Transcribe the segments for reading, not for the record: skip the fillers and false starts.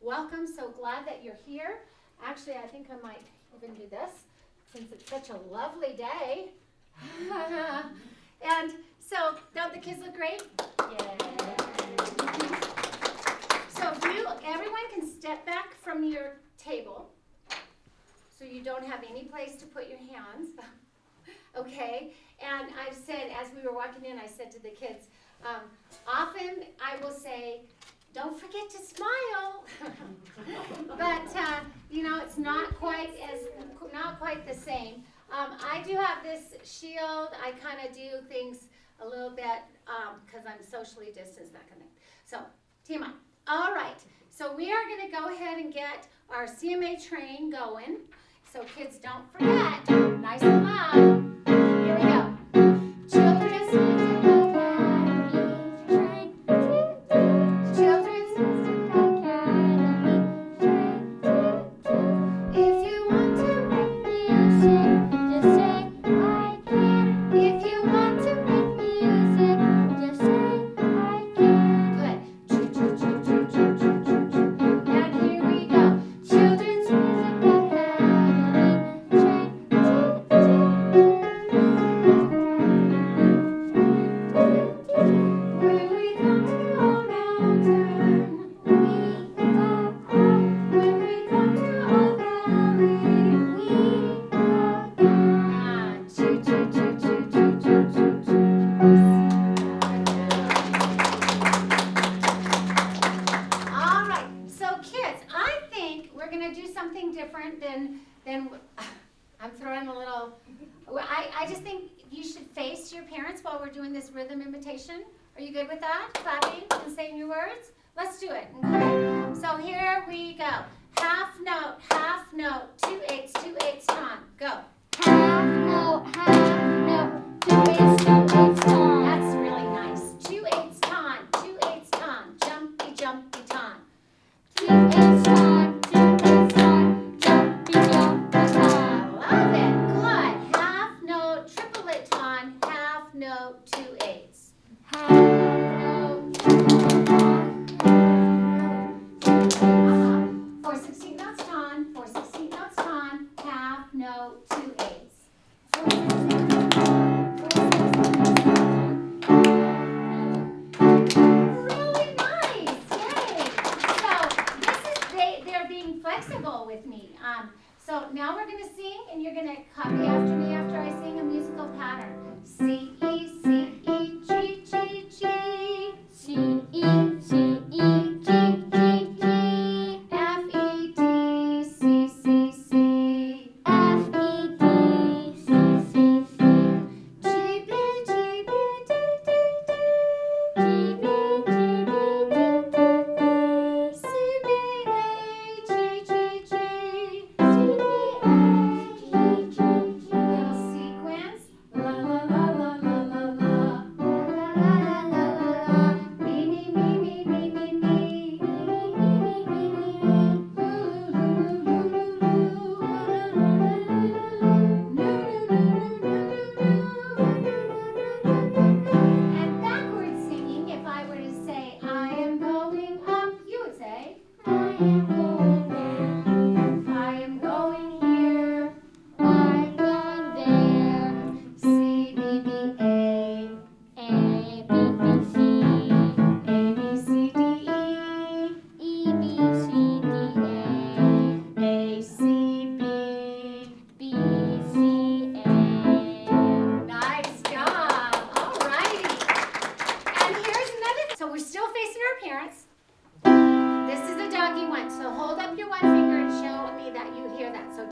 Welcome, so glad that you're here. Actually, I think I might even do this since it's such a lovely day. And so, don't the kids look great? Yeah. So everyone can step back from your table so you don't have any place to put your hands. Okay? And I've said, as we were walking in, I said to the kids, often I will say, don't forget to smile. But it's not quite the same. I do have this shield. I kind of do things a little bit because I'm socially distanced, that kind of thing. So, TMI. All right. So we are going to go ahead and get our CMA train going. So kids, don't forget. Nice and loud. Here we go. Children's Music Academy train. Children's Music Academy train. If you want to make music, just say I can. If you want to make music, just say I can. Good. And here we go. Children's Music Academy train. When we come to Old Mountain, we go home. When we come to Old Valley, we go down. Choo choo choo choo choo choo choo choo. All right, so kids, I think we're gonna do something different than I'm throwing a little. I just think you should face your parents while we're doing this rhythm imitation. Are you good with that? Clapping and saying your words? Let's do it, okay? So here we go. Half note, 2/8, 2/8 time. Go. Half note, 2/8, 2/8 time. That's really nice. 2/8 time, 2/8 time. Jumpy, jumpy time. 2/8 time, 2/8 time, jumpy, jumpy I time. love it. Good. Half note, triplet time. Half note, 2/8. Half note, 4 16 notes time. 4 16 notes time. Half note, 2/8. Really nice. Yay. So they're being flexible with me. So now we're gonna sing, and you're gonna copy after me after I sing a musical pattern. C E C E G G G. C E C E G G G. F E D C C C. F E D C C C. G B G B D D D. G B G B D D D. C B A G G G. C B A G G G. Little sequence. La la la la la la la. La la la la la la. Me me me me me me me. And backward singing, if I were to say, I am going up, you would say, I am going there. I am going here. I'm going there. C, B, B, A,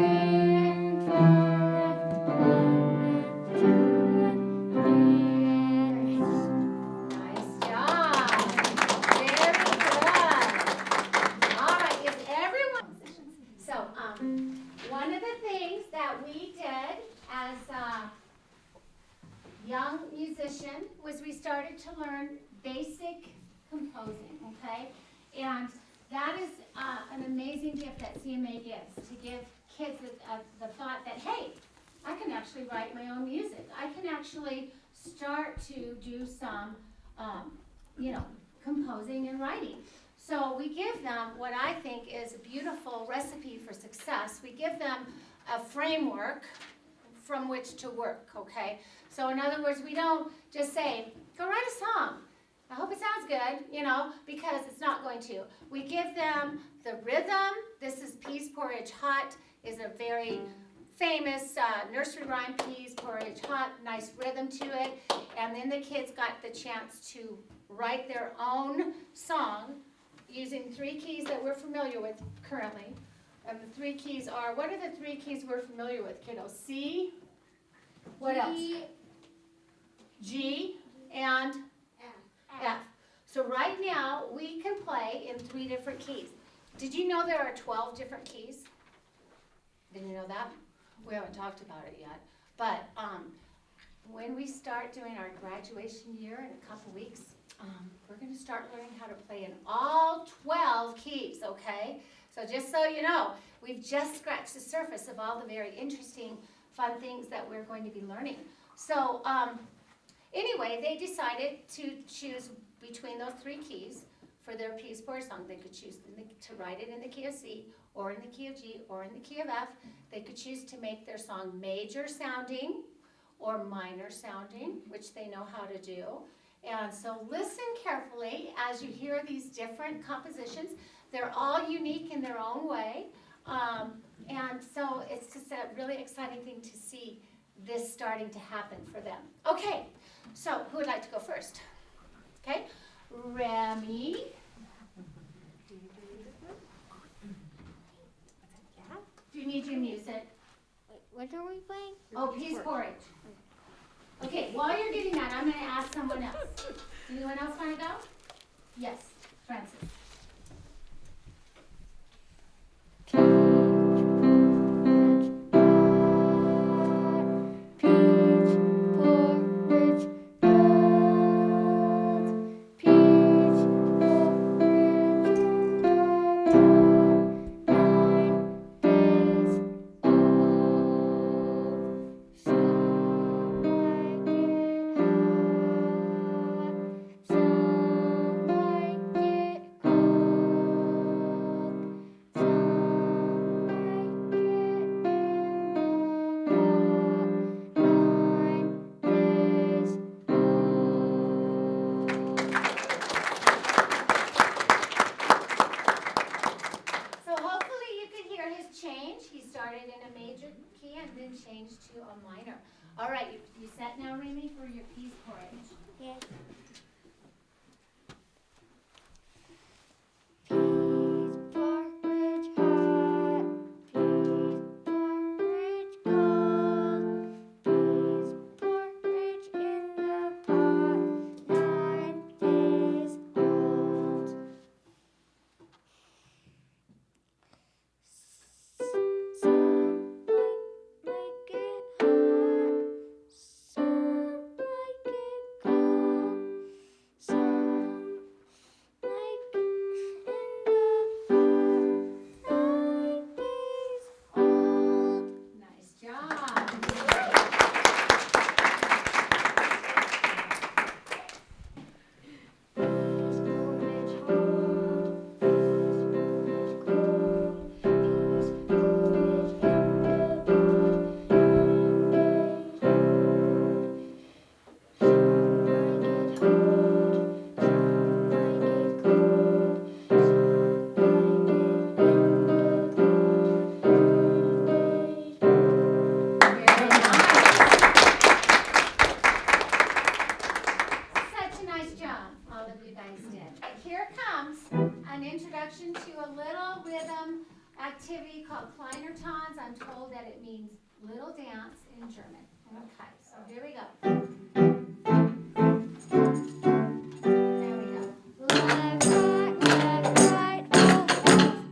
Nice job. Very good. All right, is everyone? So, one of the things that we did as a young musician was we started to learn basic composing, okay? And that is an amazing gift that CMA gives, to give kids the thought that, hey, I can actually write my own music. I can actually start to do some, composing and writing. So we give them what I think is a beautiful recipe for success. We give them a framework from which to work, okay? So in other words, we don't just say, go write a song. I hope it sounds good, because it's not going to. We give them the rhythm. This is Peas Porridge Hot, is a very famous nursery rhyme, Peas Porridge Hot, nice rhythm to it. And then the kids got the chance to write their own song using 3 keys that we're familiar with currently. And the 3 keys are, what are the 3 keys we're familiar with, kiddos? C, what else? G, and F. So right now, we can play in 3 different keys. Did you know there are 12 different keys? Did you know that? We haven't talked about it yet. But when we start doing our graduation year in a couple weeks, we're going to start learning how to play in all 12 keys, okay? So just so you know, we've just scratched the surface of all the very interesting, fun things that we're going to be learning. So anyway, they decided to choose between those 3 keys for their Peas Porridge song. They could choose to write it in the key of C, or in the key of G, or in the key of F. They could choose to make their song major sounding or minor sounding, which they know how to do. And so listen carefully as you hear these different compositions. They're all unique in their own way. And so it's just a really exciting thing to see this starting to happen for them. Okay, so who would like to go first? Okay, Remy. Do you need your music? Wait, what are we playing? Oh, Peas Porridge. Okay, while you're getting that, I'm going to ask someone else. Anyone else want to go? Yes, Francis. Changed to a minor. All right, you set now, Remy, for your Peas Porridge? Yes. Activity called Kleiner Tanz. I'm told that it means little dance in German. Okay, so here we go. There we go. Left, right, left, right, oh, left, right, left, right,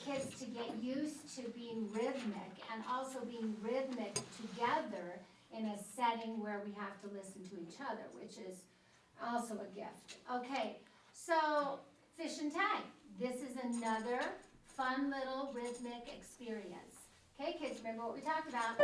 kids to get used to being rhythmic and also being rhythmic together in a setting where we have to listen to each other, which is also a gift. Okay, so fish and tag. This is another fun little rhythmic experience. Okay, kids, remember what we talked about.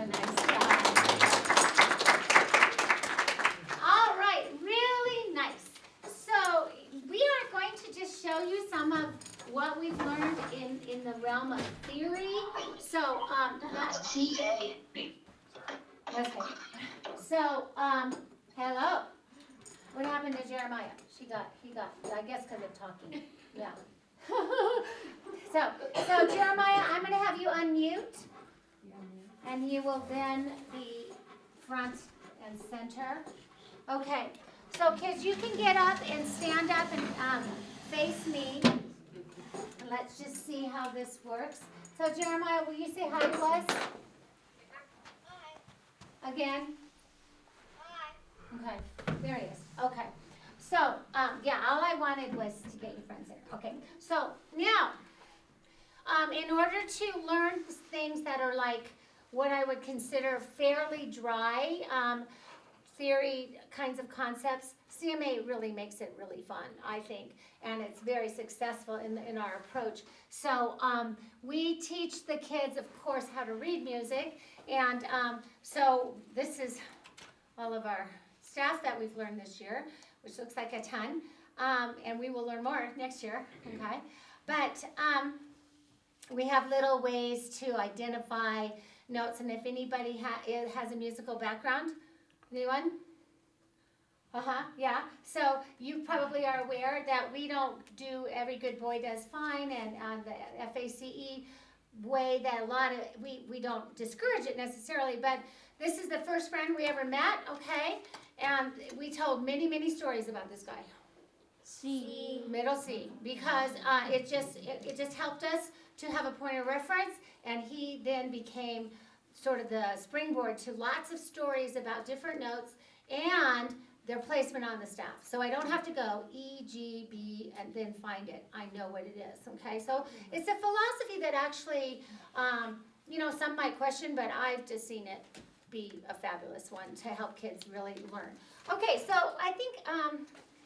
Nice job. All right, really nice. So we are going to just show you some of what we've learned in the realm of theory. So, CA. okay. So, hello. What happened to Jeremiah? He got, I guess because of talking. Yeah. So Jeremiah, I'm going to have you unmute. And you will then be front and center. Okay, so kids, you can get up and stand up and face me. And let's just see how this works. So Jeremiah, will you say hi to us? Hi. Again? Hi. Okay, there he is. Okay. So, yeah, all I wanted was to get your friends in. Okay, so now, in order to learn things that are like what I would consider fairly dry theory kinds of concepts, CMA really makes it really fun, I think, and it's very successful in our approach. So we teach the kids, of course, how to read music, and so this is all of our staff that we've learned this year, which looks like a ton, and we will learn more next year, okay? But we have little ways to identify notes, and if anybody has a musical background, anyone? Yeah. So you probably are aware that we don't do Every Good Boy Does Fine and the FACE way that a lot of, we don't discourage it necessarily, but this is the first friend we ever met, okay? And we told many, many stories about this guy. C. Middle C, because it just helped us to have a point of reference, and he then became sort of the springboard to lots of stories about different notes and their placement on the staff. So I don't have to go E, G, B, and then find it. I know what it is, okay? So it's a philosophy that actually, some might question, but I've just seen it be a fabulous one to help kids really learn. Okay, so I think,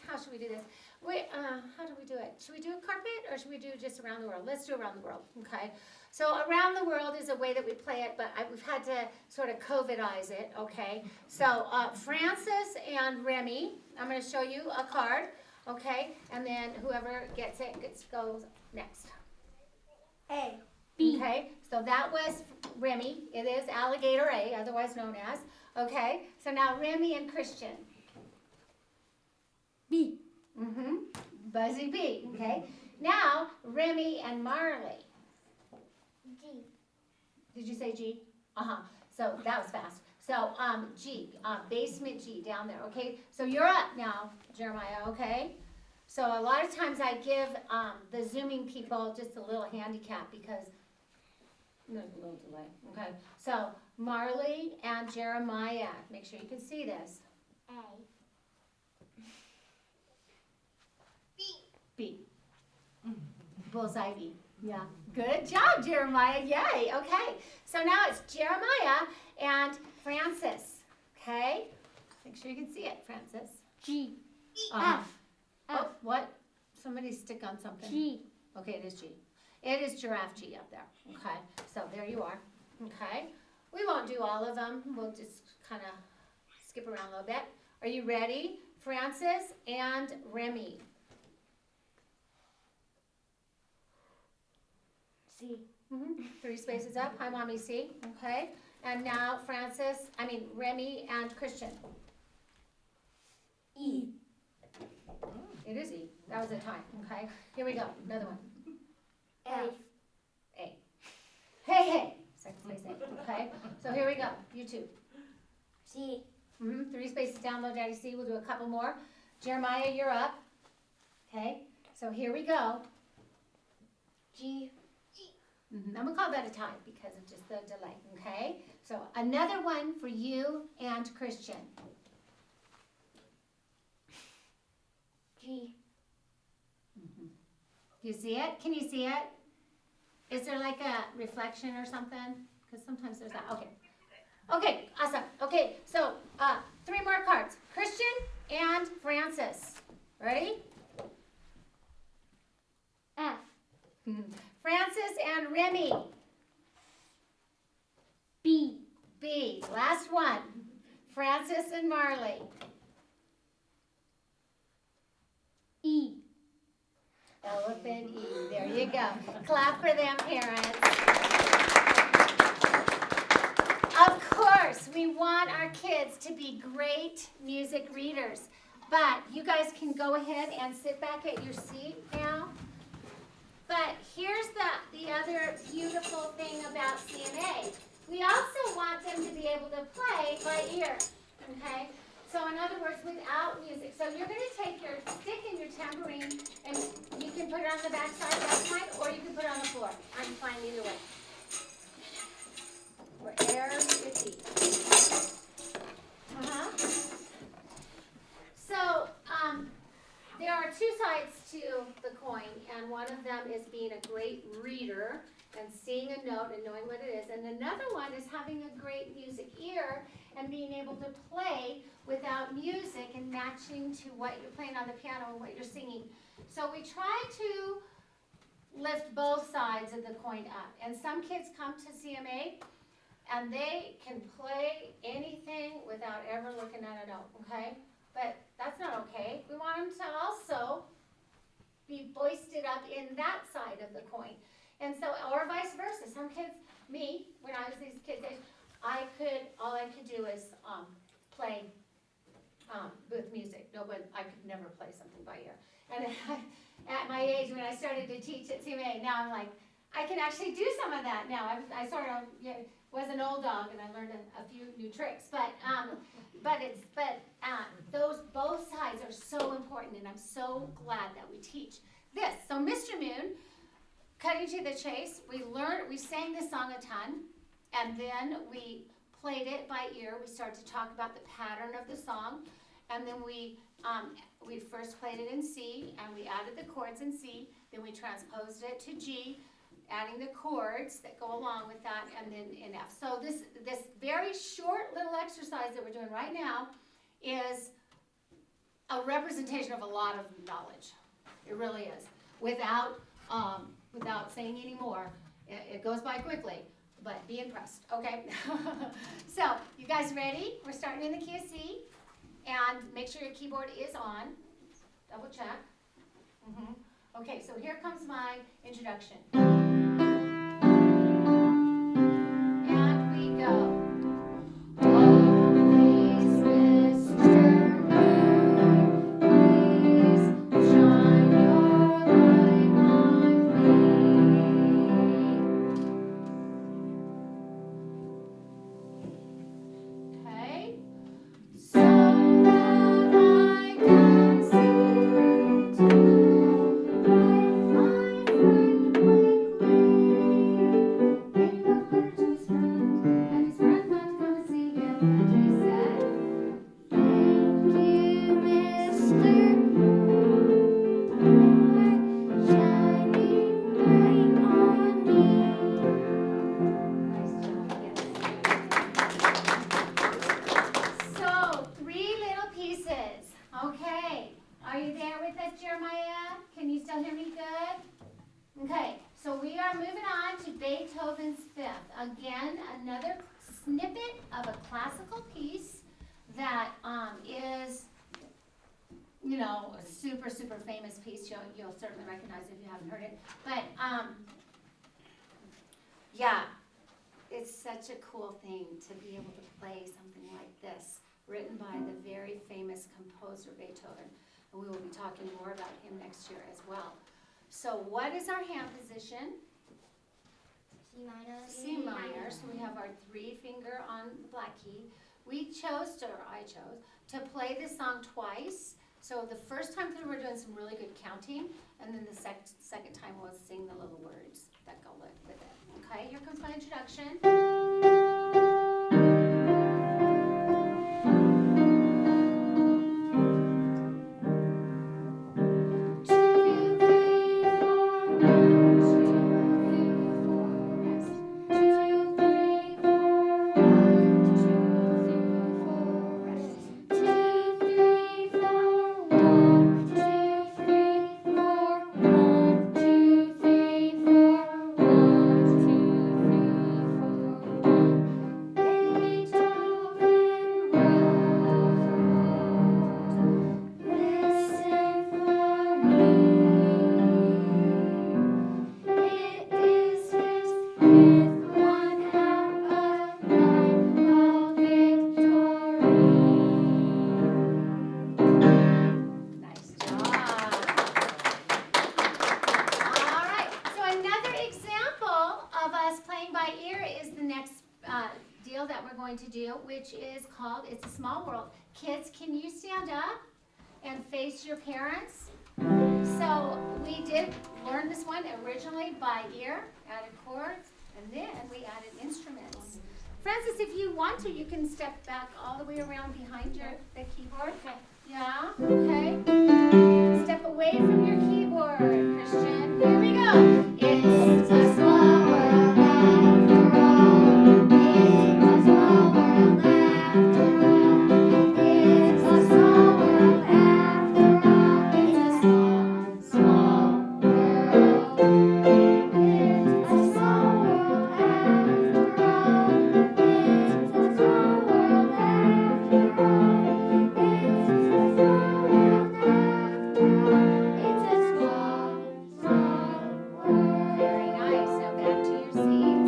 how should we do this? How do we do it? Should we do a carpet or should we do just around the world? Let's do around the world, okay? So around the world is a way that we play it, but we've had to sort of COVIDize it, okay? So Francis and Remy, I'm going to show you a card, okay? And then whoever gets it goes next. A. B. Okay, so that was Remy. It is Alligator A, otherwise known as. Okay, so now Remy and Christian. B. Mm-hmm. Buzzy B. Okay. Now Remy and Marley. G. Did you say G? So that was fast. So G, basement G down there. Okay. So you're up now, Jeremiah. Okay. So a lot of times I give the Zooming people just a little handicap because there's a little delay. Okay. So Marley and Jeremiah. Make sure you can see this. A. B. Bullseye B. Yeah. Good job, Jeremiah. Yay. Okay. So now it's Jeremiah and Francis. Okay. Make sure you can see it, Francis. G. F. F. Oh, what? Somebody stick on something. G. Okay, it is G. It is giraffe G up there. Okay. So there you are. Okay. We won't do all of them. We'll just kind of skip around a little bit. Are you ready? Francis and Remy. C. 3 spaces up. Hi, Mommy C. Okay. And now Remy and Christian. E. It is E. That was a tie. Okay. Here we go. Another one. A. A. Hey. Second place A. Okay. So here we go. You two. C. 3 spaces down low, Daddy C. We'll do a couple more. Jeremiah, you're up. Okay. So here we go. G. I'm gonna call that a tie because of just the delay. Okay. So another one for you and Christian. G. Do you see it? Can you see it? Is there like a reflection or something? Because sometimes there's that. Okay. Okay, awesome. Okay, so 3 more cards. Christian and Francis. Ready? F. Francis and Remy. B. B. Last one. Francis and Marley. E. Elephant E. There you go. Clap for them, parents. Of course, we want our kids to be great music readers. But you guys can go ahead and sit back at your seat now. But here's the other beautiful thing about CNA. We also want them to be able to play by ear. Okay? So in other words, without music. So you're going to take your stick and your tambourine, and you can put it on the back side, that's fine, or you can put it on the floor. I'm fine either way. Wherever you see. So there are 2 sides to the coin, and one of them is being a great reader and seeing a note and knowing what it is, and another one is having a great music ear and being able to play without music and matching to what you're playing on the piano and what you're singing. So we try to lift both sides of the coin up. And some kids come to CMA and they can play anything without ever looking at a note, okay? But that's not okay. We want them to also be boisted up in that side of the coin. And so, or vice versa. Some kids, me, when I was these kids' age, all I could do is play with music. No, but I could never play something by ear. And at my age, when I started to teach at CMA, now I'm like, I can actually do some of that now. I sort of was an old dog, and I learned a few new tricks. But those both sides are so important, and I'm so glad that we teach this. So, Mr. Moon, cutting to the chase, we sang this song a ton, and then we played it by ear. We started to talk about the pattern of the song, and then we first played it in C, and we added the chords in C. Then we transposed it to G, adding the chords that go along with that, and then in F. So this very short little exercise that we're doing right now is a representation of a lot of knowledge. It really is. Without saying any more, it goes by quickly, but be impressed, okay? So, you guys ready? We're starting in the key of C, and make sure your keyboard is on. Double check. Okay, so here comes my introduction. And we go. snippet of a classical piece that is, you know, a super, super famous piece. You'll certainly recognize if you haven't heard it. But, yeah, it's such a cool thing to be able to play something like this, written by the very famous composer Beethoven. And we will be talking more about him next year as well. So what is our hand position? C minor. C minor. So we have our 3-finger on the black key. I chose, to play this song twice. So the first time through we're doing some really good counting, and then the second time we'll sing the little words that go with it. Okay, here comes my introduction. To do, which is called It's a Small World. Kids, can you stand up and face your parents? So we did learn this one originally by ear, added chords, and then we added instruments. Francis, if you want to, you can step back all the way around behind the keyboard. Okay. Yeah, okay. Step away from your keyboard, Christian. Here we go. It's a small world after all. It's a small world after all. It's a small world after all. It's a small, small world. It's a small world after all. It's a small world after all. It's a small world after all. It's a small, small world. Very nice. Now back to your seat.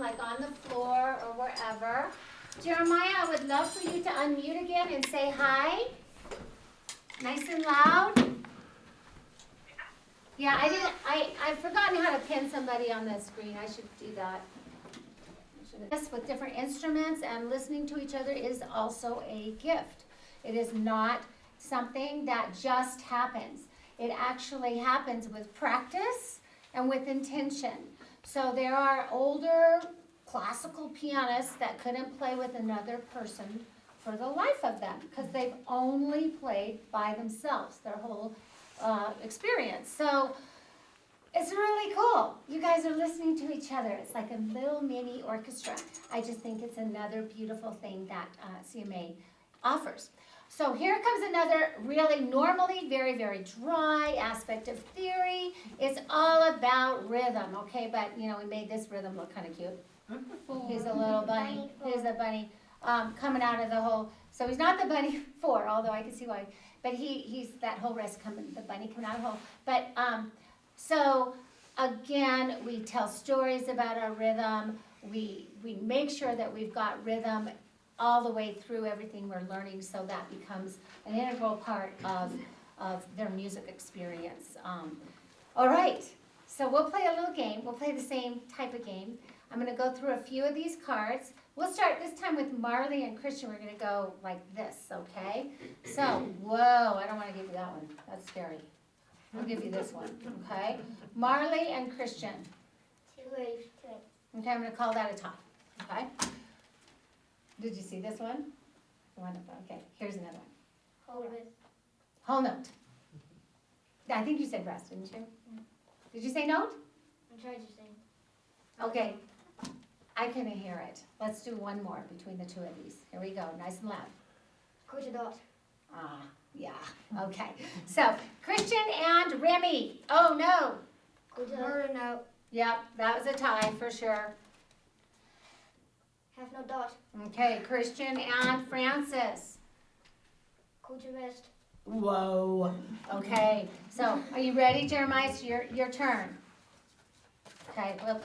like on the floor or wherever. Jeremiah, I would love for you to unmute again and say hi. Nice and loud. Yeah, I've forgotten how to pin somebody on the screen. I should do that. Yes, with different instruments and listening to each other is also a gift. It is not something that just happens. It actually happens with practice and with intention. So there are older classical pianists that couldn't play with another person for the life of them because they've only played by themselves their whole experience. So it's really cool. You guys are listening to each other. It's like a little mini orchestra. I just think it's another beautiful thing that CMA offers. So here comes another really normally very, very dry aspect of theory. It's all about rhythm, okay? But, you know, we made this rhythm look kind of cute. He's a little bunny. Here's the bunny coming out of the hole. So he's not the bunny 4, although I can see why. But he's that whole rest coming, the bunny coming out of the hole. But so again, we tell stories about our rhythm. We make sure that we've got rhythm all the way through everything we're learning, so that becomes an integral part of their music experience. All right, so we'll play a little game. We'll play the same type of game. I'm going to go through a few of these cards. We'll start this time with Marley and Christian. We're going to go like this, okay? So, whoa, I don't want to give you that one. That's scary. I'll give you this one, okay? Marley and Christian. 2 waves. Okay, I'm going to call that a tie, okay? Did you see this one? Wonderful, okay. Here's another one. Hold it. Whole note. I think you said rest, didn't you? Did you say note? I'm trying to sing. Okay. I couldn't hear it. Let's do one more between the two of these. Here we go, nice and loud. Quarter dot. Ah, yeah, okay. So, Christian and Remy. Oh, no. Quarter note. Yep, that was a tie for sure. Half note dot. Okay, Christian and Francis. Quarter rest. Whoa. Okay, so are you ready, Jeremiah? It's your turn. Okay, look.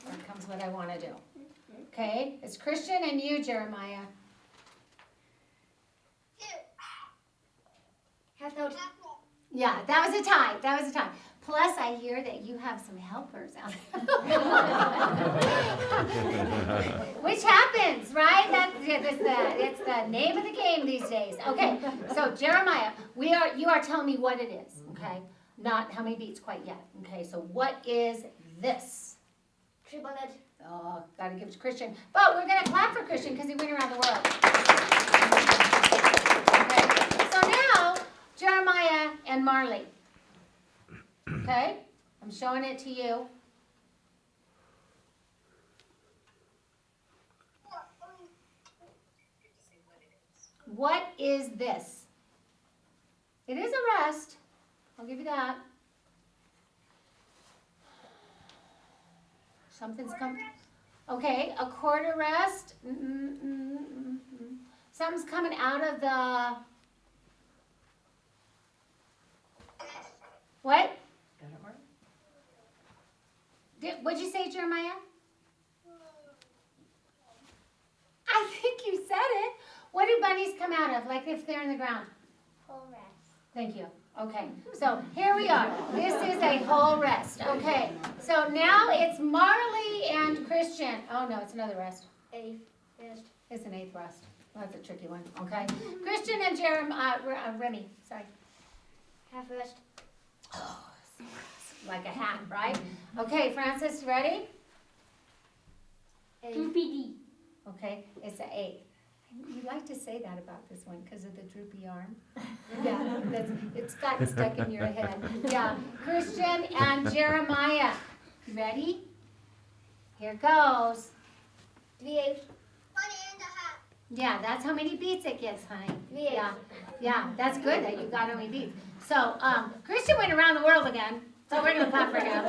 Here comes what I want to do. Okay, it's Christian and you, Jeremiah. Half note. Yeah, that was a tie. Plus, I hear that you have some helpers out there. Which happens, right? It's the name of the game these days. Okay, so Jeremiah, you are telling me what it is, okay? Not how many beats quite yet. Okay, so what is this? Triple note. Oh, gotta give it to Christian. But we're gonna clap for Christian because he went around the world. Okay, so now, Jeremiah and Marley. Okay, I'm showing it to you. What is this? It is a rest. I'll give you that. Something's coming. Okay, a quarter rest. Something's coming out of the. What? What'd you say, Jeremiah? I think you said it. What do bunnies come out of, like if they're in the ground? Whole rest. Thank you. Okay, so here we are. This is a whole rest. Okay, so now it's Marley and Christian. Oh no, it's another rest. 8th rest. It's an 8th rest. Well, that's a tricky one. Okay, Christian and Remy. Sorry. Half rest. Oh, like a hat, right? Okay, Francis, you ready? 8th. Okay, it's an 8th. You like to say that about this one because of the droopy arm. Yeah, it's gotten stuck in your head. Yeah, Christian and Jeremiah. You ready? Here goes. 3/8. Yeah, that's how many beats it gets, honey. 3/8. Yeah, that's good that you got how many beats. So, Christian went around the world again, so we're going to clap for him.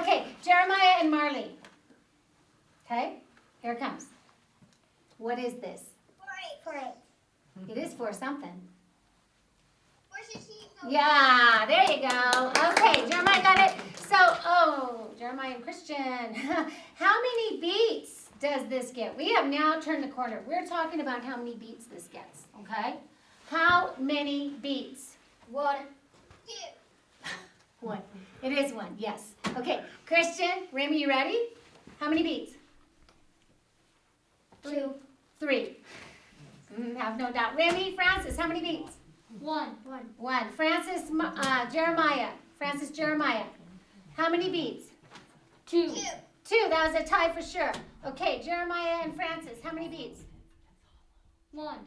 Okay, Jeremiah and Marley. Okay, here it comes. What is this? 4/8. It is for something. Yeah, there you go. Okay, Jeremiah got it. So, Jeremiah and Christian, how many beats does this get? We have now turned the corner. We're talking about how many beats this gets, okay? How many beats? 1. One. It is one, yes. Okay, Christian, Remy, you ready? How many beats? 2. 3. Have no doubt. Remy, Francis, how many beats? 1. 1. Jeremiah. Francis, Jeremiah. How many beats? 2. 2. That was a tie for sure. Okay, Jeremiah and Francis, how many beats? 1.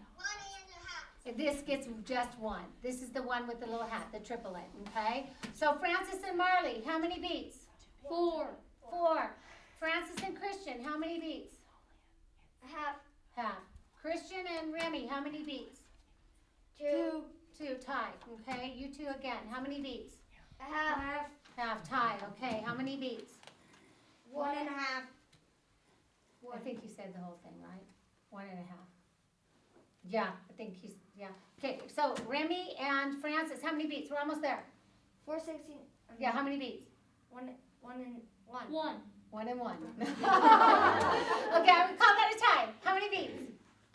This gets just 1. This is the one with the little hat, the triplet, okay? So Francis and Marley, how many beats? 4. 4. Francis and Christian, how many beats? Half. Half. Christian and Remy, how many beats? 2. 2, tie, okay? You two again, how many beats? Half. Half, tie, okay. How many beats? 1.5. I think you said the whole thing, right? 1.5. Yeah, I think yeah. Okay, so Remy and Francis, how many beats? We're almost there. 416. Yeah, how many beats? 1 and 1. 1 and 1. Okay, I would call that a tie. How many beats?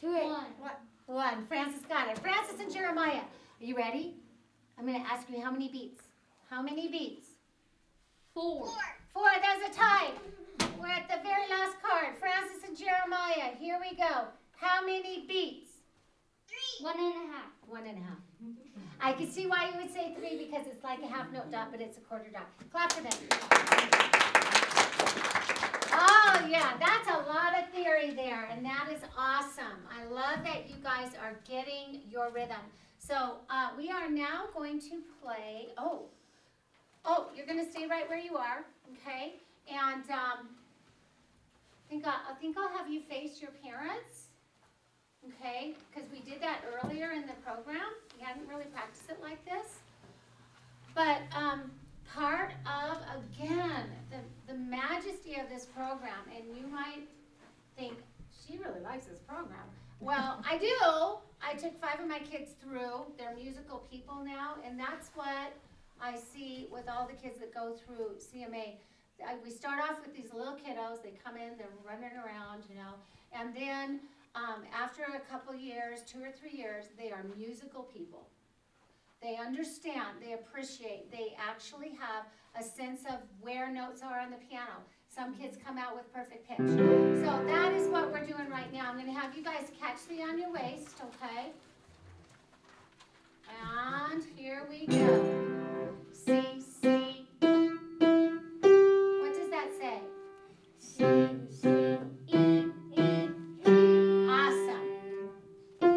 2. 1. Francis got it. Francis and Jeremiah, are you ready? I'm going to ask you how many beats. How many beats? 4. 4. There's a tie. We're at the very last card. Francis and Jeremiah, here we go. How many beats? 1.5. 1.5. I can see why you would say 3 because it's like a half note dot, but it's a quarter dot. Clap for them. Oh, yeah, that's a lot of theory there, and that is awesome. I love that you guys are getting your rhythm. So we are now going to play, you're going to stay right where you are, okay? And I think I'll have you face your parents, okay? Because we did that earlier in the program. We hadn't really practiced it like this. But part of, again, the majesty of this program, and you might think, she really likes this program. Well, I do. I took 5 of my kids through. They're musical people now, and that's what I see with all the kids that go through CMA. We start off with these little kiddos. They come in, they're running around, and then after a couple years, 2 or 3 years, they are musical people. They understand, they appreciate, they actually have a sense of where notes are on the piano. Some kids come out with perfect pitch. So that is what we're doing right now. I'm going to have you guys catch the on your waist, okay? And here we go. C, C. What does that say? C, C, E, E, E. Awesome. What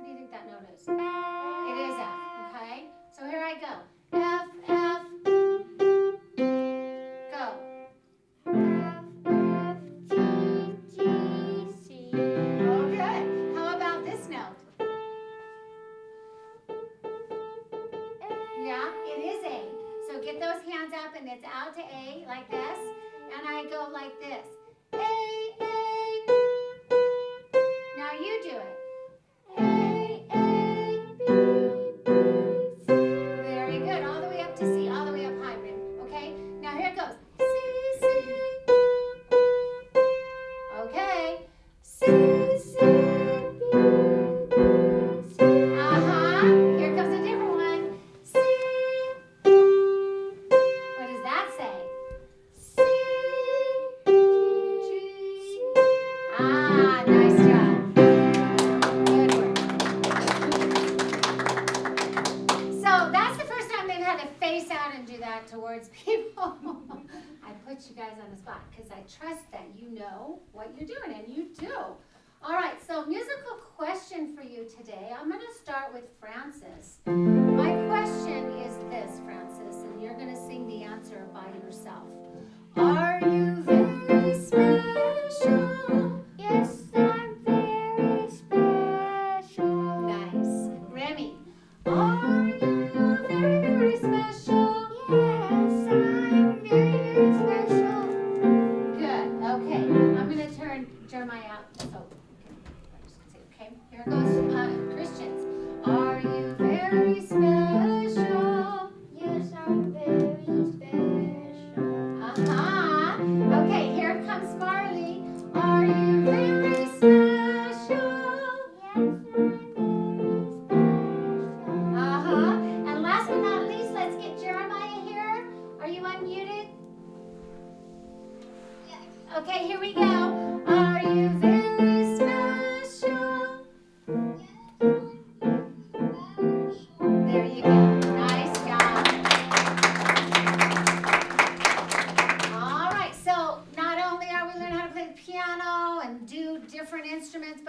do you think that note is? It is F, okay? So here I go. F, F. Go. F, F, G, G, C. Oh, good. How about this note? Yeah, it is A. So get those hands up and it's out to A like this. And I go like this. A, A. Now you do it. A, A, B, B, C. Very good. All the way up to C. All the way up high, Rim. Okay? Now here it goes. C, C. Okay. C, C. B, B, C. Here comes a different one. C. What does that say? C, G. Nice job. Good work. So that's the first time they've had to face out and do that towards people. I put you guys on the spot because I trust that you know what you're doing, and you do. All right, so musical question for you today. I'm going to start with Francis. My question is this, Francis, and you're going to sing the answer by yourself. Are you very special? Yes, I'm very special. Nice. Remy, are you very, very special? Yes, I'm very, very special. Good. Okay. I'm going to turn Jeremiah out. So, I'm just going to say, okay. Here goes Christians. Are you very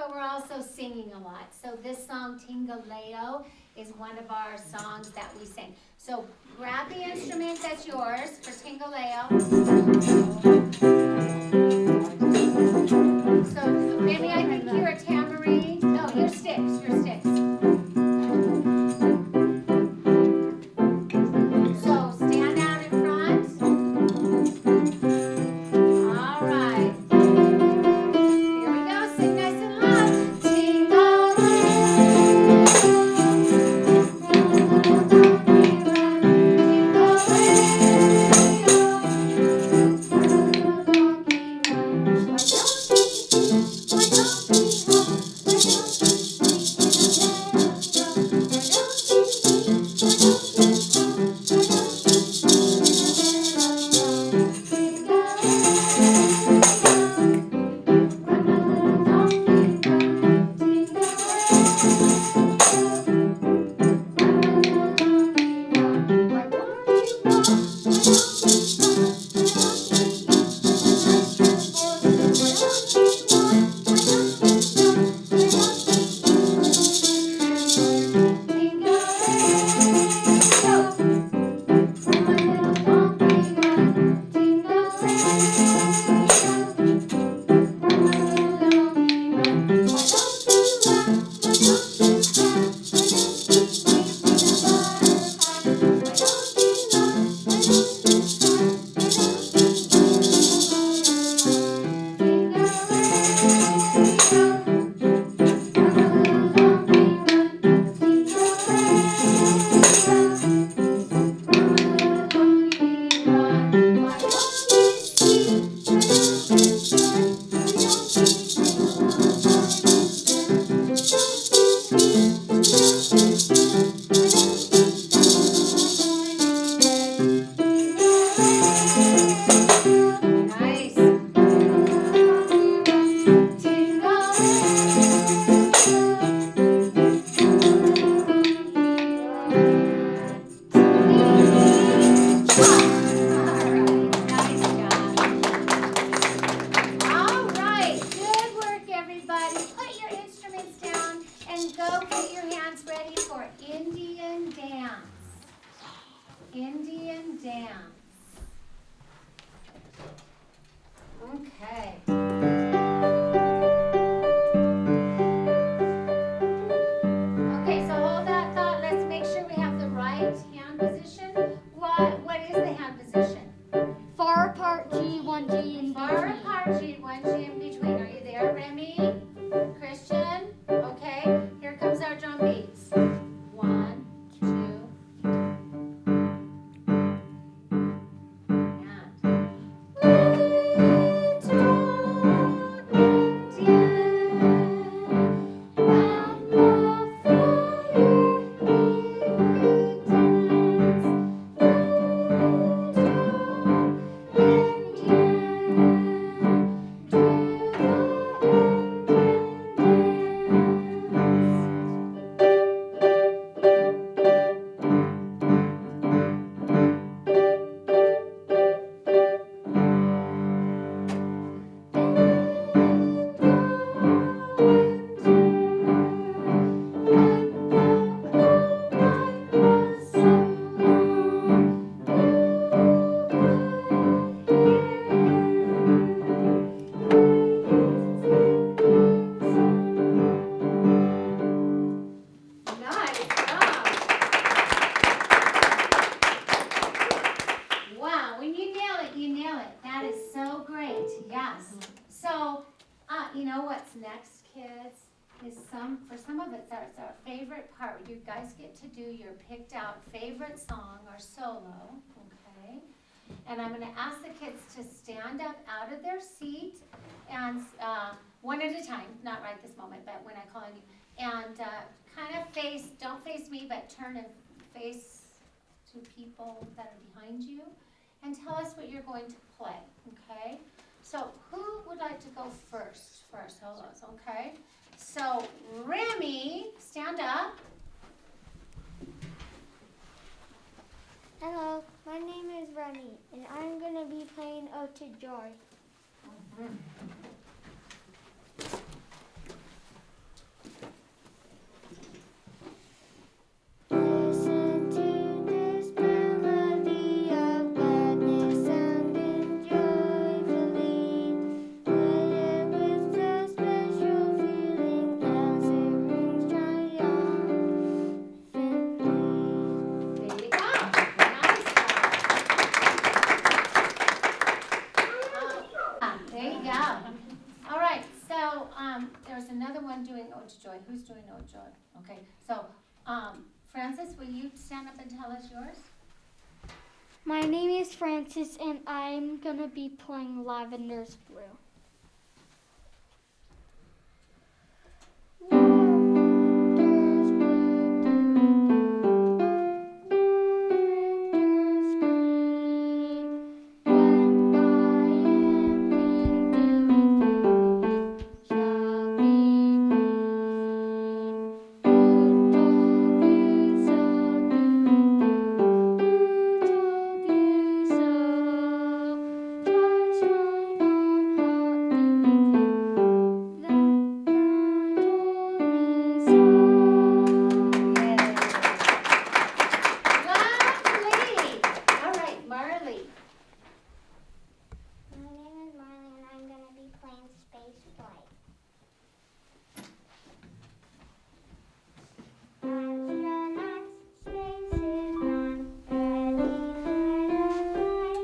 but we're also singing a lot. So this song, Tingaleo, is one of our songs that we sing. So grab the instrument that's yours for Tingaleo. So maybe I think you're a tambourine. No, you're sticks, you're sticks. So stand out in front. All right. Here we go. Sing nice and loud. Nice. All right, good work, everybody. Put your instruments down and go get your hands ready for Indian dance. Indian dance. Okay. Okay, so hold that thought. Let's make sure we have the right hand position. What is the hand position? Far apart G, 1 G in Far between. apart G, 1 G in between. Are you there, Remy? Christian? Okay, here comes our drum beats. 1, 2, and nice job. Wow, when you nail it, you nail it. That is so great. Yes. So, you know what's next, kids? Is for some of it's our favorite part. You guys get to do your picked out favorite song or solo, okay? And I'm gonna ask the kids to stand up out of their seat and one at a time, not right this moment, but when I call on you. And kind of don't face me, but turn and face to people that are behind you. And tell us what you're going to play, okay? So who would like to go first for our solos, okay? So Remy, stand up. Hello, my name is Remy, and I'm going to be playing Ode to Joy. another one doing Ode to Joy. Who's doing Ode to Joy? Okay, so, Francis, will you stand up and tell us yours? My name is Francis, and I'm gonna be playing Lavender's Blue. Lavender's blue, lavender's green. Lovely! All right, Marley. My name is Marley, and I'm going to be playing Space Flight. Astronauts, spacesuit on, ready for the flight.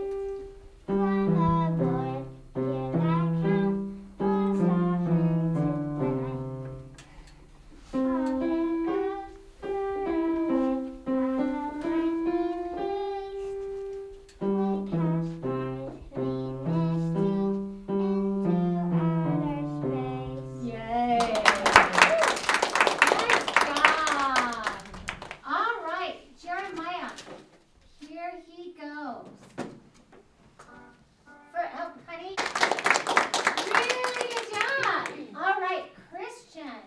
Climb aboard, hear that count, blast off into the night. Falling goes far away, our blinding haste. We pass Mars, we miss you, into outer space. Yay! Nice job! All right, Jeremiah, here he goes. Honey, really good job. All right, Christian.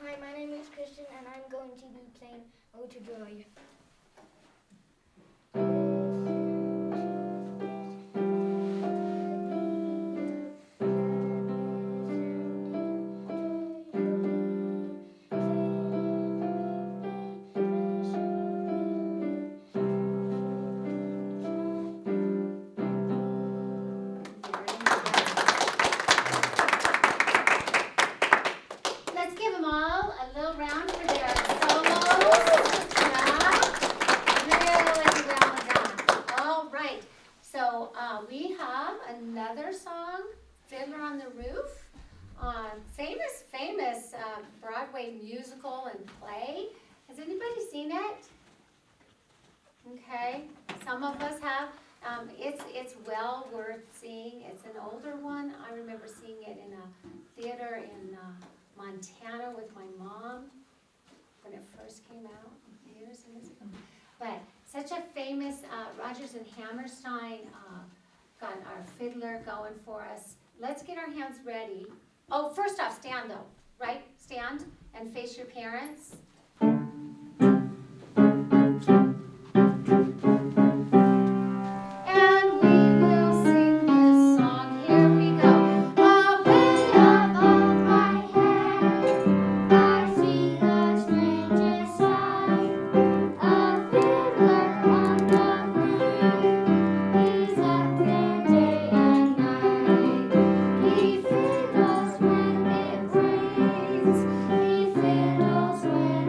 Hi, my name is Christian, and I'm going to be playing Ode to Joy. Let's give them all a little round for their solos. Yeah. Really well done. All right. So we have another song, Fiddler on the Roof, famous Broadway musical and play. Has anybody seen it? Okay, some of us have. It's well worth seeing. It's an older one. I remember seeing it in a theater in Montana with my mom when it first came out years and years ago. But such a famous, Rodgers and Hammerstein got our fiddler going for us. Let's get our hands ready. Oh, first off, stand though, right? Stand and face your parents. And we will sing this song. Here we go. Away above my head, I see the strangest sight. A fiddler on the roof, he's up there day and night. He fiddles when it rains, he fiddles when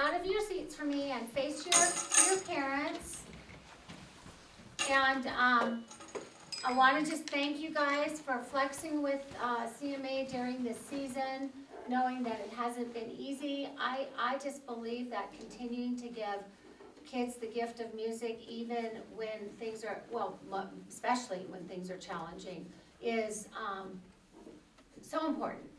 out of your seats for me and face your parents. And I want to just thank you guys for flexing with CMA during this season, knowing that it hasn't been easy. I just believe that continuing to give kids the gift of music, even when things are, well, especially when things are challenging, is so important.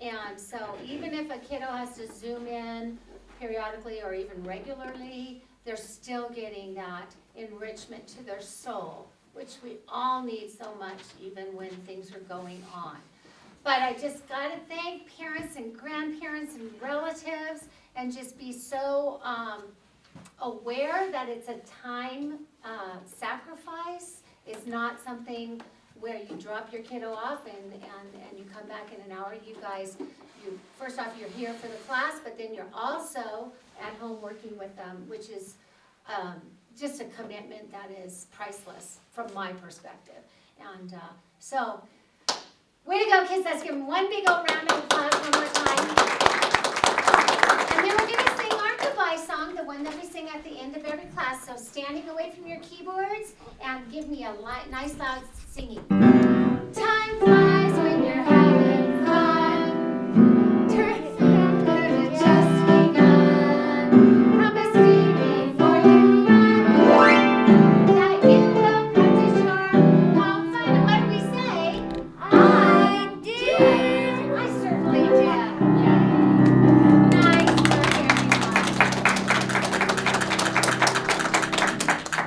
And so even if a kiddo has to zoom in periodically or even regularly, they're still getting that enrichment to their soul, which we all need so much even when things are going on. But I just gotta thank parents and grandparents and relatives and just be so aware that it's a time sacrifice. It's not something where you drop your kiddo off and you come back in an hour. You guys, first off, you're here for the class, but then you're also at home working with them, which is just a commitment that is priceless from my perspective. And so, way to go, kids. Let's give them one big old round of applause one more time. And then we're going to sing our goodbye song, the one that we sing at the end of every class. So standing away from your keyboards and give me a nice loud singing. Time flies when you're having fun. Just begun. Promise me before you run that you will practice your home fun. What do we say? I did. I certainly did. Nice work, everyone.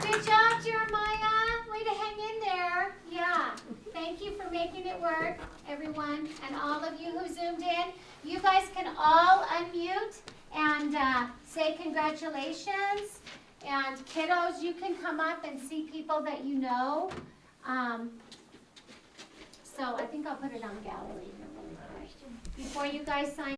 Good job, Jeremiah. Way to hang in there. Yeah. Thank you for making it work, everyone, and all of you who zoomed in. You guys can all unmute and say congratulations. And kiddos, you can come up and see people that you know. So I think I'll put it on gallery here really quick. Before you guys sign